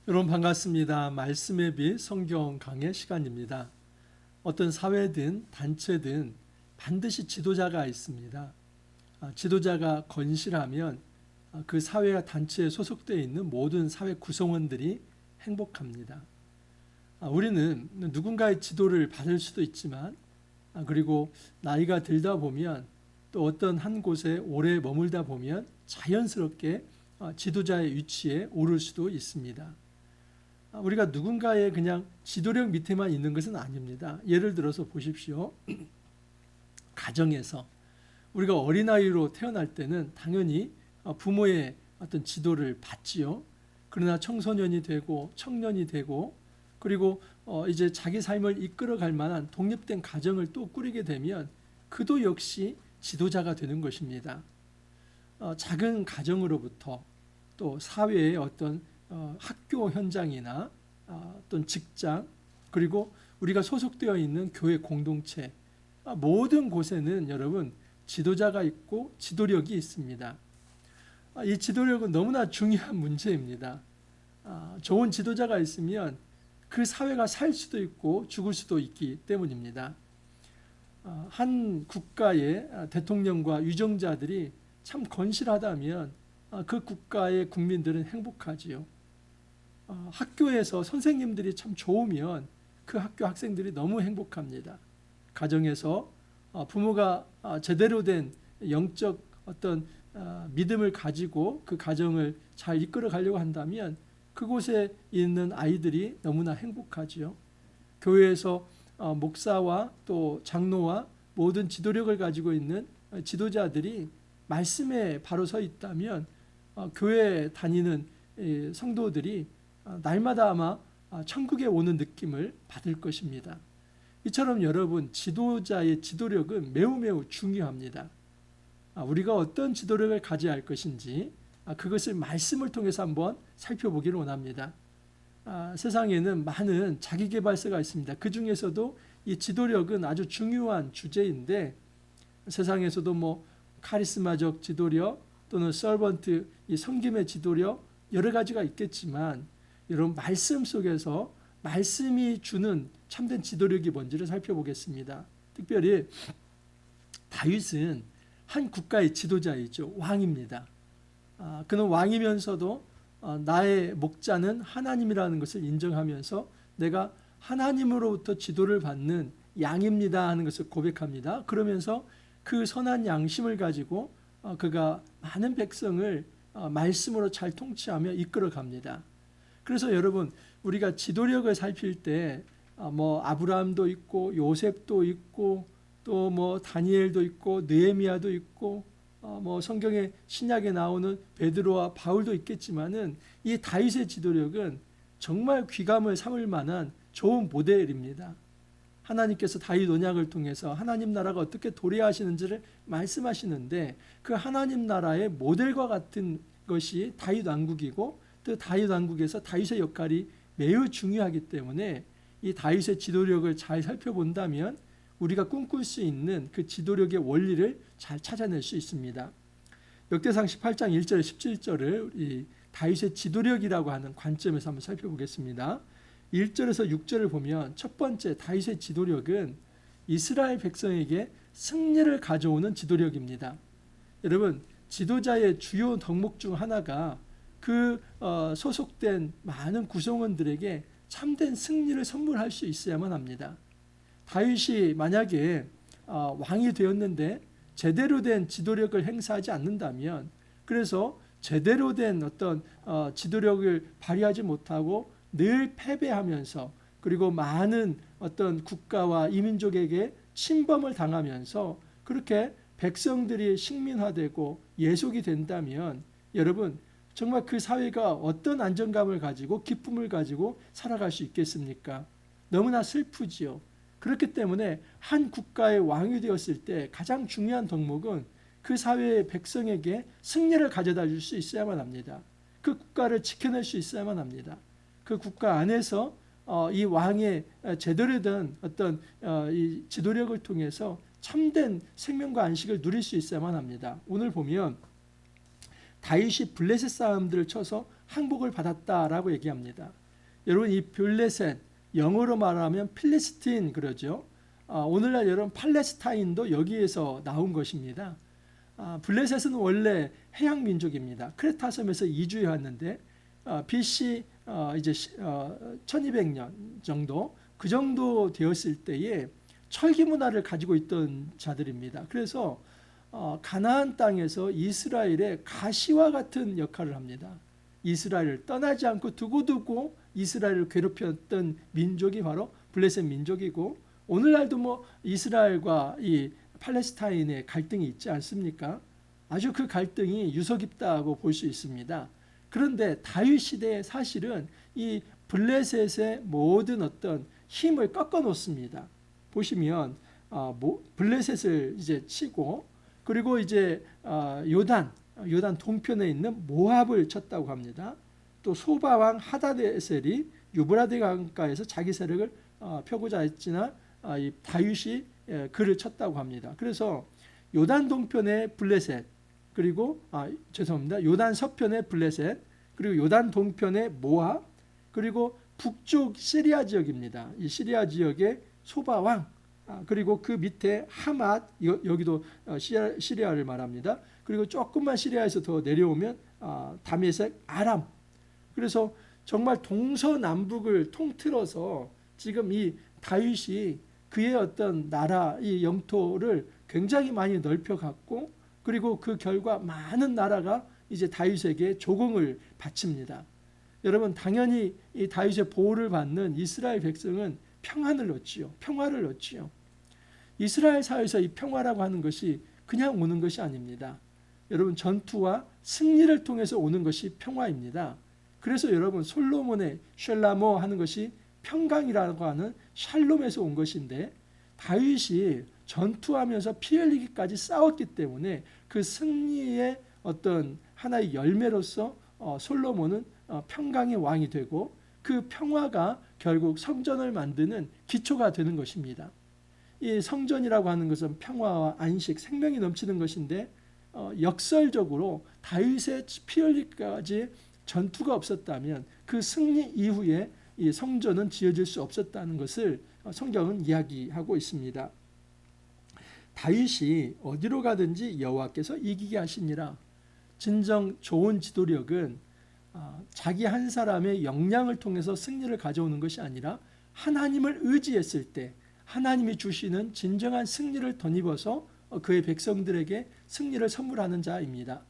여러분 반갑습니다. 말씀의 빛 성경 강의 시간입니다. 어떤 사회든 단체든 반드시 지도자가 있습니다. 지도자가 건실하면 그 사회와 단체에 소속되어 있는 모든 사회 구성원들이 행복합니다. 우리는 누군가의 지도를 받을 수도 있지만 그리고 나이가 들다 보면 또 어떤 한 곳에 오래 머물다 보면 자연스럽게 지도자의 위치에 오를 수도 있습니다. 우리가 누군가의 그냥 지도력 밑에만 있는 것은 아닙니다. 예를 들어서 보십시오. 가정에서 우리가 어린아이로 태어날 때는 당연히 부모의 어떤 지도를 받지요. 그러나 청소년이 되고 청년이 되고 그리고 이제 자기 삶을 이끌어갈 만한 독립된 가정을 또 꾸리게 되면 그도 역시 지도자가 되는 것입니다. 작은 가정으로부터 또 사회의 어떤 학교 현장이나 어떤 직장 그리고 우리가 소속되어 있는 교회 공동체 모든 곳에는 여러분 지도자가 있고 지도력이 있습니다. 이 지도력은 너무나 중요한 문제입니다. 좋은 지도자가 있으면 그 사회가 살 수도 있고 죽을 수도 있기 때문입니다. 한 국가의 대통령과 유정자들이 참 건실하다면 그 국가의 국민들은 행복하지요. 학교에서 선생님들이 참 좋으면 그 학교 학생들이 너무 행복합니다. 가정에서 부모가 제대로 된 영적 어떤 믿음을 가지고 그 가정을 잘 이끌어 가려고 한다면 그곳에 있는 아이들이 너무나 행복하지요. 교회에서 목사와 또 장로와 모든 지도력을 가지고 있는 지도자들이 말씀에 바로 서 있다면 교회 다니는 성도들이 날마다 아마 천국에 오는 느낌을 받을 것입니다. 이처럼 여러분 지도자의 지도력은 매우 중요합니다. 우리가 어떤 지도력을 가져야 할 것인지 그것을 말씀을 통해서 한번 살펴보기를 원합니다. 세상에는 많은 자기계발서가 있습니다. 그 중에서도 이 지도력은 아주 중요한 주제인데 세상에서도 뭐 카리스마적 지도력 또는 서번트 이 섬김의 지도력 여러 가지가 있겠지만 여러분 말씀 속에서 말씀이 주는 참된 지도력이 뭔지를 살펴보겠습니다. 특별히 다윗은 한 국가의 지도자이죠. 왕입니다. 그는 왕이면서도 나의 목자는 하나님이라는 것을 인정하면서 내가 하나님으로부터 지도를 받는 양입니다 하는 것을 고백합니다. 그러면서 그 선한 양심을 가지고 그가 많은 백성을 말씀으로 잘 통치하며 이끌어 갑니다. 그래서 여러분 우리가 지도력을 살필 때 뭐 아브라함도 있고 요셉도 있고 또 뭐 다니엘도 있고 느헤미야도 있고 뭐 성경의 신약에 나오는 베드로와 바울도 있겠지만은 이 다윗의 지도력은 정말 귀감을 삼을 만한 좋은 모델입니다. 하나님께서 다윗 언약을 통해서 하나님 나라가 어떻게 도래하시는지를 말씀하시는데 그 하나님 나라의 모델과 같은 것이 다윗 왕국이고 또 다윗 왕국에서 다윗의 역할이 매우 중요하기 때문에 이 다윗의 지도력을 잘 살펴본다면 우리가 꿈꿀 수 있는 그 지도력의 원리를 잘 찾아낼 수 있습니다. 역대상 18장 1절 17절을 이 다윗의 지도력이라고 하는 관점에서 한번 살펴보겠습니다. 1절에서 6절을 보면 첫 번째 다윗의 지도력은 이스라엘 백성에게 승리를 가져오는 지도력입니다. 여러분 지도자의 주요 덕목 중 하나가 그 소속된 많은 구성원들에게 참된 승리를 선물할 수 있어야만 합니다. 다윗이 만약에 왕이 되었는데 제대로 된 지도력을 행사하지 않는다면 그래서 제대로 된 어떤 지도력을 발휘하지 못하고 늘 패배하면서 그리고 많은 어떤 국가와 이민족에게 침범을 당하면서 그렇게 백성들이 식민화되고 예속이 된다면 여러분 정말 그 사회가 어떤 안정감을 가지고 기쁨을 가지고 살아갈 수 있겠습니까? 너무나 슬프지요. 그렇기 때문에 한 국가의 왕이 되었을 때 가장 중요한 덕목은 그 사회의 백성에게 승리를 가져다 줄 수 있어야만 합니다. 그 국가를 지켜낼 수 있어야만 합니다. 그 국가 안에서 이 왕의 제대로 된 어떤 이 지도력을 통해서 참된 생명과 안식을 누릴 수 있어야만 합니다. 오늘 보면 다윗이 블레셋 사람들을 쳐서 항복을 받았다라고 얘기합니다. 여러분 이 블레셋 영어로 말하면 필리스틴 그러죠. 오늘날 여러분 팔레스타인도 여기에서 나온 것입니다. 블레셋은 원래 해양 민족입니다. 크레타 섬에서 이주해 왔는데 BC 이제 1200년 정도 그 정도 되었을 때에 철기 문화를 가지고 있던 자들입니다. 그래서 가나안 땅에서 이스라엘의 가시와 같은 역할을 합니다. 이스라엘을 떠나지 않고 두고두고 이스라엘을 괴롭혔던 민족이 바로 블레셋 민족이고, 오늘날도 뭐 이스라엘과 이 팔레스타인의 갈등이 있지 않습니까? 아주 그 갈등이 유서 깊다고 볼 수 있습니다. 그런데 다윗 시대에 사실은 이 블레셋의 모든 어떤 힘을 꺾어 놓습니다. 보시면 블레셋을 이제 치고, 그리고 이제 요단 동편에 있는 모압을 쳤다고 합니다. 또 소바 왕 하다데셀이 유브라데 강가에서 자기 세력을 펴고자 했지만 이 다윗이 그를 쳤다고 합니다. 그래서 요단 동편의 블레셋, 그리고 요단 서편의 블레셋, 그리고 요단 동편의 모압, 그리고 북쪽 시리아 지역입니다. 이 시리아 지역의 소바 왕, 그리고 그 밑에 하맛, 여기도 시리아를 말합니다. 그리고 조금만 시리아에서 더 내려오면 다메섹, 아람. 그래서 정말 동서남북을 통틀어서 지금 이 다윗이 그의 어떤 나라, 이 영토를 굉장히 많이 넓혀갔고, 그리고 그 결과 많은 나라가 이제 다윗에게 조공을 바칩니다. 여러분, 당연히 이 다윗의 보호를 받는 이스라엘 백성은 평안을 얻지요. 평화를 얻지요. 이스라엘 사회에서 이 평화라고 하는 것이 그냥 오는 것이 아닙니다. 여러분, 전투와 승리를 통해서 오는 것이 평화입니다. 그래서 여러분, 솔로몬의 쉘라모 하는 것이 평강이라고 하는 샬롬에서 온 것인데, 다윗이 전투하면서 피 흘리기까지 싸웠기 때문에 그 승리의 어떤 하나의 열매로서 솔로몬은 평강의 왕이 되고, 그 평화가 결국 성전을 만드는 기초가 되는 것입니다. 이 성전이라고 하는 것은 평화와 안식, 생명이 넘치는 것인데, 역설적으로 다윗의 피 흘리기까지 전투가 없었다면 그 승리 이후에 이 성전은 지어질 수 없었다는 것을 성경은 이야기하고 있습니다. 다윗이 어디로 가든지 여호와께서 이기게 하시니라. 진정 좋은 지도력은 자기 한 사람의 역량을 통해서 승리를 가져오는 것이 아니라 하나님을 의지했을 때 하나님이 주시는 진정한 승리를 덧입어서 그의 백성들에게 승리를 선물하는 자입니다.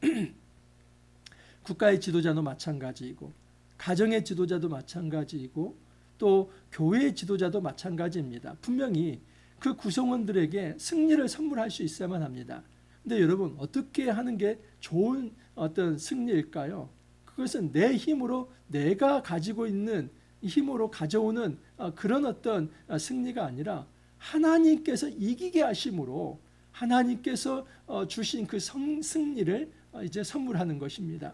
국가의 지도자도 마찬가지이고, 가정의 지도자도 마찬가지이고, 또 교회의 지도자도 마찬가지입니다. 분명히 그 구성원들에게 승리를 선물할 수 있어야만 합니다. 근데 여러분, 어떻게 하는 게 좋은 어떤 승리일까요? 그것은 내 힘으로, 내가 가지고 있는 힘으로 가져오는 그런 어떤 승리가 아니라 하나님께서 이기게 하심으로 하나님께서 주신 그 승리를 이제 선물하는 것입니다.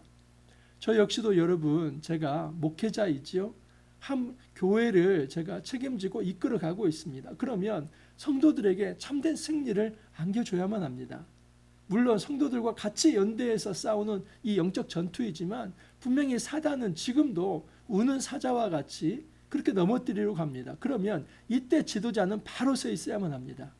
저 역시도 여러분, 제가 목회자이지요. 한 교회를 제가 책임지고 이끌어가고 있습니다. 그러면 성도들에게 참된 승리를 안겨줘야만 합니다. 물론 성도들과 같이 연대해서 싸우는 이 영적 전투이지만, 분명히 사단은 지금도 우는 사자와 같이 그렇게 넘어뜨리려고 합니다. 그러면 이때 지도자는 바로 서 있어야만 합니다.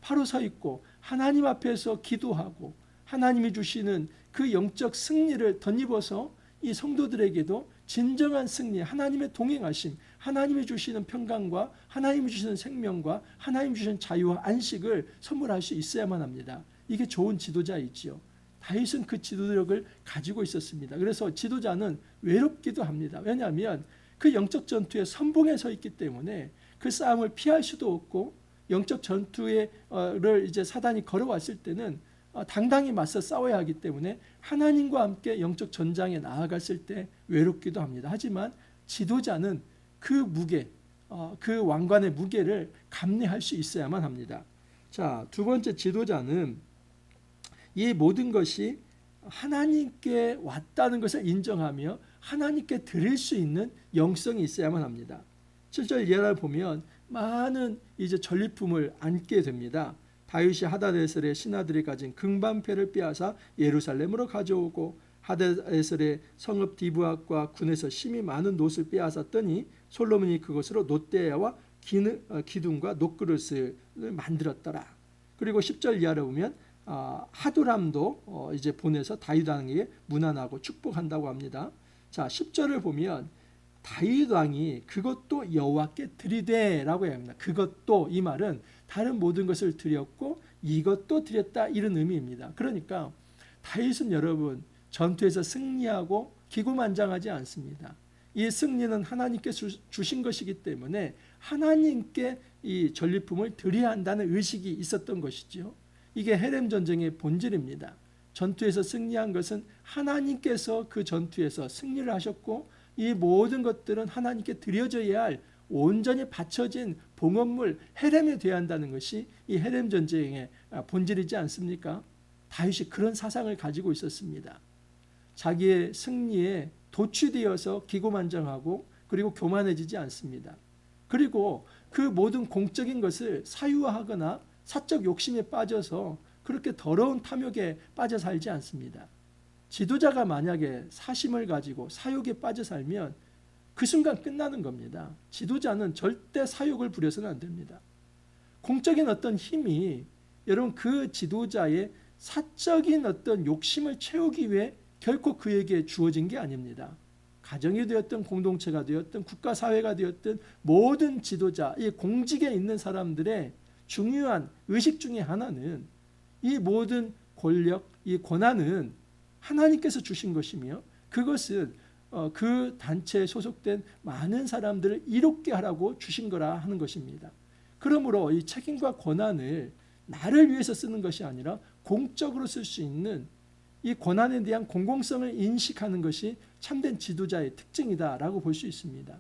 바로 서 있고 하나님 앞에서 기도하고 하나님이 주시는 그 영적 승리를 덧입어서 이 성도들에게도 진정한 승리, 하나님의 동행하심, 하나님이 주시는 평강과 하나님이 주시는 생명과 하나님이 주시는 자유와 안식을 선물할 수 있어야만 합니다. 이게 좋은 지도자이지요. 다윗은 그 지도력을 가지고 있었습니다. 그래서 지도자는 외롭기도 합니다. 왜냐하면 그 영적 전투에 선봉에 서 있기 때문에 그 싸움을 피할 수도 없고, 영적 전투를 이제 사단이 걸어왔을 때는 당당히 맞서 싸워야 하기 때문에 하나님과 함께 영적 전장에 나아갔을 때 외롭기도 합니다. 하지만 지도자는 그 무게, 그 왕관의 무게를 감내할 수 있어야만 합니다. 자, 두 번째, 지도자는 이 모든 것이 하나님께 왔다는 것을 인정하며 하나님께 드릴 수 있는 영성이 있어야만 합니다. 7절 이하를 보면 많은 이제 전리품을 안게 됩니다. 다윗이 하다데셀의 신하들이 가진 금반패를 빼앗아 예루살렘으로 가져오고 하데에셀의 성읍 디브앗과 군에서 심히 많은 놋을 빼앗았더니 솔로몬이 그것으로 놋대야와 기둥과 놋그릇을 만들었더라. 그리고 10절 이하를 보면 하두람도 이제 보내서 다윗 왕에게 문안하고 축복한다고 합니다. 자, 10절을 보면 다윗 왕이 그것도 여호와께 드리되라고 합니다. 그것도, 이 말은 다른 모든 것을 드렸고 이것도 드렸다, 이런 의미입니다. 그러니까 다윗은 여러분 전투에서 승리하고 기고만장하지 않습니다. 이 승리는 하나님께 주신 것이기 때문에 하나님께 이 전리품을 드려야 한다는 의식이 있었던 것이죠. 이게 헤렘 전쟁의 본질입니다. 전투에서 승리한 것은 하나님께서 그 전투에서 승리를 하셨고 이 모든 것들은 하나님께 드려져야 할 온전히 바쳐진 봉헌물 헤렘에 되어야 한다는 것이 이 헤렘 전쟁의 본질이지 않습니까? 다윗이 그런 사상을 가지고 있었습니다. 자기의 승리에 도취되어서 기고만장하고 그리고 교만해지지 않습니다. 그리고 그 모든 공적인 것을 사유화하거나 사적 욕심에 빠져서 그렇게 더러운 탐욕에 빠져 살지 않습니다. 지도자가 만약에 사심을 가지고 사욕에 빠져 살면 그 순간 끝나는 겁니다. 지도자는 절대 사욕을 부려서는 안 됩니다. 공적인 어떤 힘이 여러분 그 지도자의 사적인 어떤 욕심을 채우기 위해 결코 그에게 주어진 게 아닙니다. 가정이 되었든 공동체가 되었든 국가사회가 되었든 모든 지도자, 이 공직에 있는 사람들의 중요한 의식 중에 하나는 이 모든 권력, 이 권한은 하나님께서 주신 것이며 그것은 그 단체에 소속된 많은 사람들을 이롭게 하라고 주신 거라 하는 것입니다. 그러므로 이 책임과 권한을 나를 위해서 쓰는 것이 아니라 공적으로 쓸 수 있는 이 권한에 대한 공공성을 인식하는 것이 참된 지도자의 특징이다라고 볼 수 있습니다.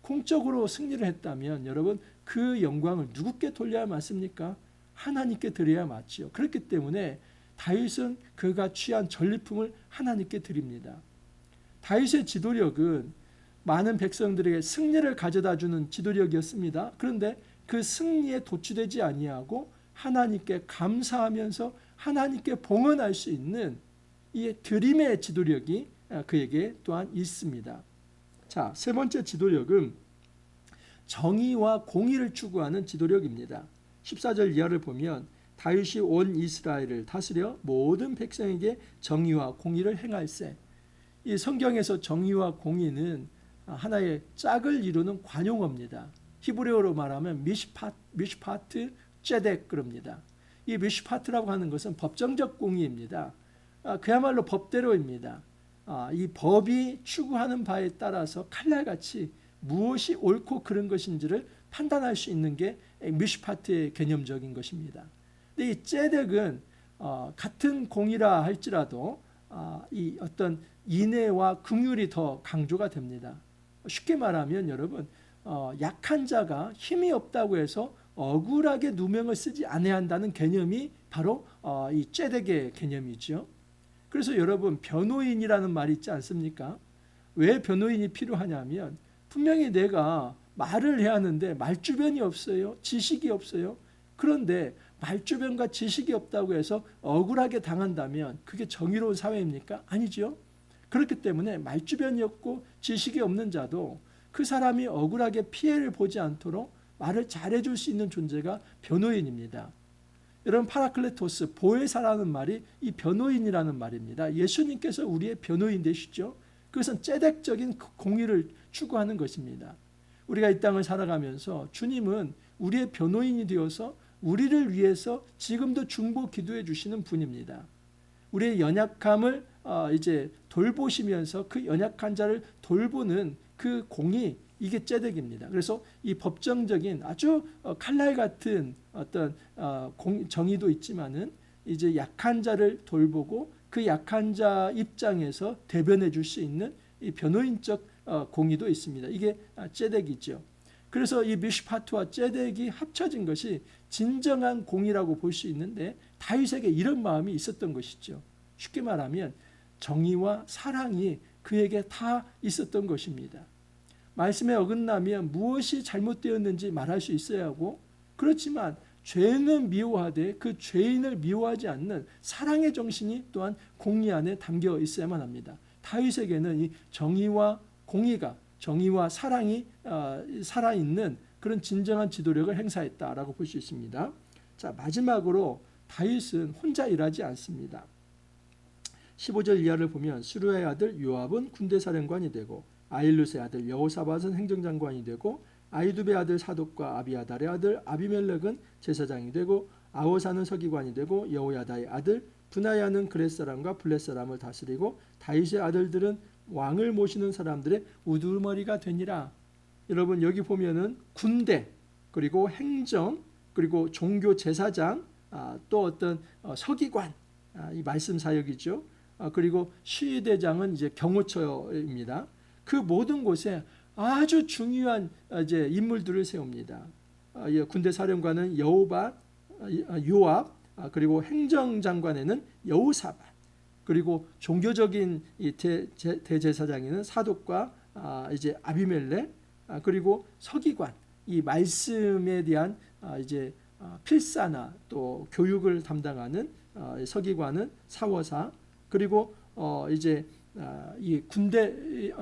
공적으로 승리를 했다면 여러분 그 영광을 누구께 돌려야 맞습니까? 하나님께 드려야 맞지요. 그렇기 때문에 다윗은 그가 취한 전리품을 하나님께 드립니다. 다윗의 지도력은 많은 백성들에게 승리를 가져다주는 지도력이었습니다. 그런데 그 승리에 도취되지 아니하고 하나님께 감사하면서 하나님께 봉헌할 수 있는 이 드림의 지도력이 그에게 또한 있습니다. 자, 세 번째 지도력은 정의와 공의를 추구하는 지도력입니다. 14절 이하를 보면 다윗이 온 이스라엘을 다스려 모든 백성에게 정의와 공의를 행할세. 이 성경에서 정의와 공의는 하나의 짝을 이루는 관용어입니다. 히브리어로 말하면 미슈파트 제덱 그럽니다. 이 미슈파트라고 하는 것은 법정적 공의입니다. 그야말로 법대로입니다. 이 법이 추구하는 바에 따라서 칼날같이 무엇이 옳고 그른 것인지를 판단할 수 있는 게 미슈파트의 개념적인 것입니다. 근데 이 제덱은 같은 공이라 할지라도 이 어떤 인애와 긍휼이 더 강조가 됩니다. 쉽게 말하면 여러분 약한 자가 힘이 없다고 해서 억울하게 누명을 쓰지 않아야 한다는 개념이 바로 이 제덱의 개념이죠. 그래서 여러분 변호인이라는 말이 있지 않습니까? 왜 변호인이 필요하냐면 분명히 내가 말을 해야 하는데 말주변이 없어요. 지식이 없어요. 그런데 말주변과 지식이 없다고 해서 억울하게 당한다면 그게 정의로운 사회입니까? 아니죠. 그렇기 때문에 말주변이 없고 지식이 없는 자도 그 사람이 억울하게 피해를 보지 않도록 말을 잘해줄 수 있는 존재가 변호인입니다. 여러분 파라클레토스, 보혜사라는 말이 이 변호인이라는 말입니다. 예수님께서 우리의 변호인 되시죠. 그것은 제덱적인 공의를 추구하는 것입니다. 우리가 이 땅을 살아가면서 주님은 우리의 변호인이 되어서 우리를 위해서 지금도 중보 기도해 주시는 분입니다. 우리의 연약함을 이제 돌보시면서 그 연약한 자를 돌보는 그 공의, 이게 제덱입니다. 그래서 이 법정적인 아주 칼날 같은 어떤 정의도 있지만은 이제 약한 자를 돌보고 그 약한 자 입장에서 대변해 줄 수 있는 이 변호인적 공의도 있습니다. 이게 제덱이죠. 그래서 이 미슈파트와 제덱이 합쳐진 것이 진정한 공의라고 볼 수 있는데 다윗에게 이런 마음이 있었던 것이죠. 쉽게 말하면 정의와 사랑이 그에게 다 있었던 것입니다. 말씀에 어긋나면 무엇이 잘못되었는지 말할 수 있어야 하고, 그렇지만 죄는 미워하되 그 죄인을 미워하지 않는 사랑의 정신이 또한 공의 안에 담겨 있어야만 합니다. 다윗에게는 이 정의와 공의가, 정의와 사랑이 살아있는 그런 진정한 지도력을 행사했다라고 볼 수 있습니다. 자, 마지막으로 다윗은 혼자 일하지 않습니다. 15절 이하를 보면 스루야의 아들 요압은 군대 사령관이 되고 아힐룻의 아들 여호사밧은 행정장관이 되고 아히두베의 아들 사독과 아비아달의 아들 아비멜렉은 제사장이 되고 아호사는 서기관이 되고 여호야다의 아들 브나야는 그렛 사람과 블렛 사람을 다스리고 다윗의 아들들은 왕을 모시는 사람들의 우두머리가 되니라. 여러분 여기 보면은 군대 그리고 행정 그리고 종교 제사장 또 어떤 서기관 이 말씀 사역이죠. 그리고 시위대장은 이제 경호처입니다. 그 모든 곳에 아주 중요한 이제 인물들을 세웁니다. 군대 사령관은 요압, 그리고 행정장관에는 여호사밧, 그리고 종교적인 대제사장에는 사독과 이제 아비멜렉, 그리고 서기관, 이 말씀에 대한 이제 필사나 또 교육을 담당하는 서기관은 사워사, 그리고 이제 이 군대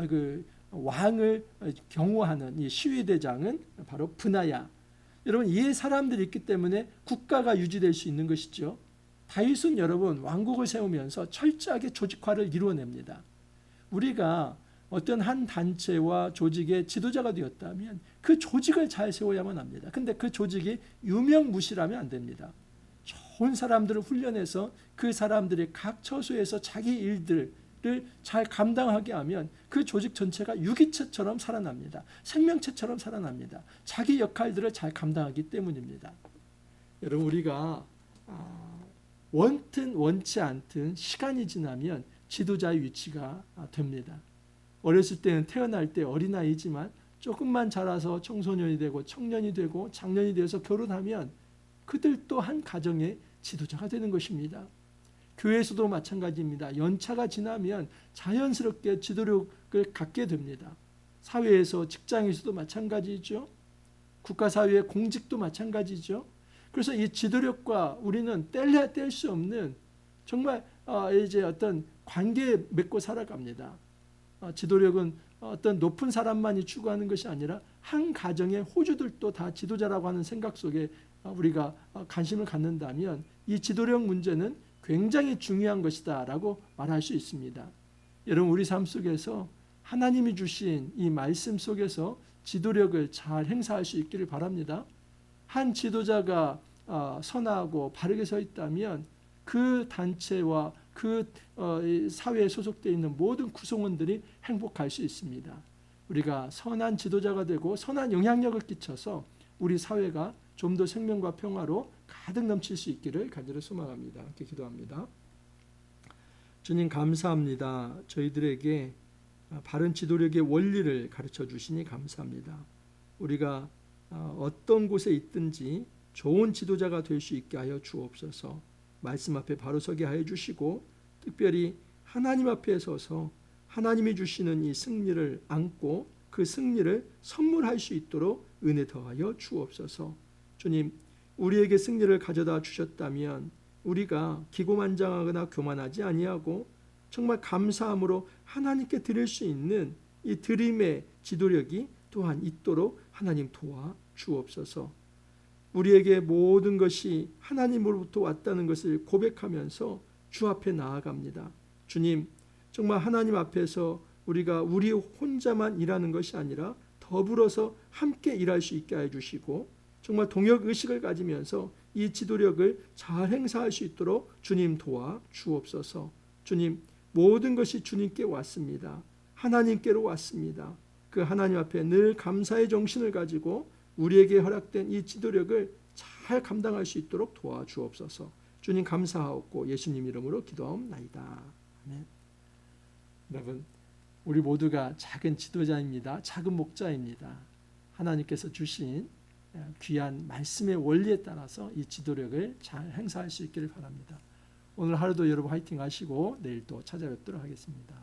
그 왕을 경호하는 이 시위대장은 바로 브나야. 여러분 이 사람들이 있기 때문에 국가가 유지될 수 있는 것이죠. 다윗은 여러분 왕국을 세우면서 철저하게 조직화를 이루어냅니다. 우리가 어떤 한 단체와 조직의 지도자가 되었다면 그 조직을 잘 세워야만 합니다. 근데 그 조직이 유명무실하면 안 됩니다. 좋은 사람들을 훈련해서 그 사람들이 각 처소에서 자기 일들을 잘 감당하게 하면 그 조직 전체가 유기체처럼 살아납니다. 생명체처럼 살아납니다. 자기 역할들을 잘 감당하기 때문입니다. 여러분 우리가 원든 원치 않든 시간이 지나면 지도자의 위치가 됩니다. 어렸을 때는 태어날 때 어린아이지만 조금만 자라서 청소년이 되고 청년이 되고 장년이 되어서 결혼하면 그들도 한 가정의 지도자가 되는 것입니다. 교회에서도 마찬가지입니다. 연차가 지나면 자연스럽게 지도력을 갖게 됩니다. 사회에서 직장에서도 마찬가지죠. 국가사회의 공직도 마찬가지죠. 그래서 이 지도력과 우리는 뗄래야 뗄 수 없는 정말 이제 어떤 관계에 맺고 살아갑니다. 지도력은 어떤 높은 사람만이 추구하는 것이 아니라 한 가정의 호주들도 다 지도자라고 하는 생각 속에 우리가 관심을 갖는다면 이 지도력 문제는 굉장히 중요한 것이다 라고 말할 수 있습니다. 여러분 우리 삶 속에서 하나님이 주신 이 말씀 속에서 지도력을 잘 행사할 수 있기를 바랍니다. 한 지도자가 선하고 바르게 서 있다면 그 단체와 그 사회에 소속되어 있는 모든 구성원들이 행복할 수 있습니다. 우리가 선한 지도자가 되고 선한 영향력을 끼쳐서 우리 사회가 좀 더 생명과 평화로 가득 넘칠 수 있기를 간절히 소망합니다. 함께 기도합니다. 주님 감사합니다. 저희들에게 바른 지도력의 원리를 가르쳐 주시니 감사합니다. 우리가 어떤 곳에 있든지 좋은 지도자가 될 수 있게 하여 주옵소서. 말씀 앞에 바로 서게 하여 주시고 특별히 하나님 앞에 서서 하나님이 주시는 이 승리를 안고 그 승리를 선물할 수 있도록 은혜 더하여 주옵소서. 주님, 우리에게 승리를 가져다 주셨다면 우리가 기고만장하거나 교만하지 아니하고 정말 감사함으로 하나님께 드릴 수 있는 이 드림의 지도력이 또한 있도록 하나님 도와 주옵소서. 우리에게 모든 것이 하나님으로부터 왔다는 것을 고백하면서 주 앞에 나아갑니다. 주님, 정말 하나님 앞에서 우리가 우리 혼자만 일하는 것이 아니라 더불어서 함께 일할 수 있게 해주시고 정말 동역의식을 가지면서 이 지도력을 잘 행사할 수 있도록 주님 도와 주옵소서. 주님, 모든 것이 주님께 왔습니다. 하나님께로 왔습니다. 그 하나님 앞에 늘 감사의 정신을 가지고 우리에게 허락된 이 지도력을 잘 감당할 수 있도록 도와주옵소서. 주님 감사하옵고 예수님 이름으로 기도하옵나이다. 아멘. 여러분, 우리 모두가 작은 지도자입니다. 작은 목자입니다. 하나님께서 주신 귀한 말씀의 원리에 따라서 이 지도력을 잘 행사할 수 있기를 바랍니다. 오늘 하루도 여러분 화이팅 하시고 내일 또 찾아뵙도록 하겠습니다.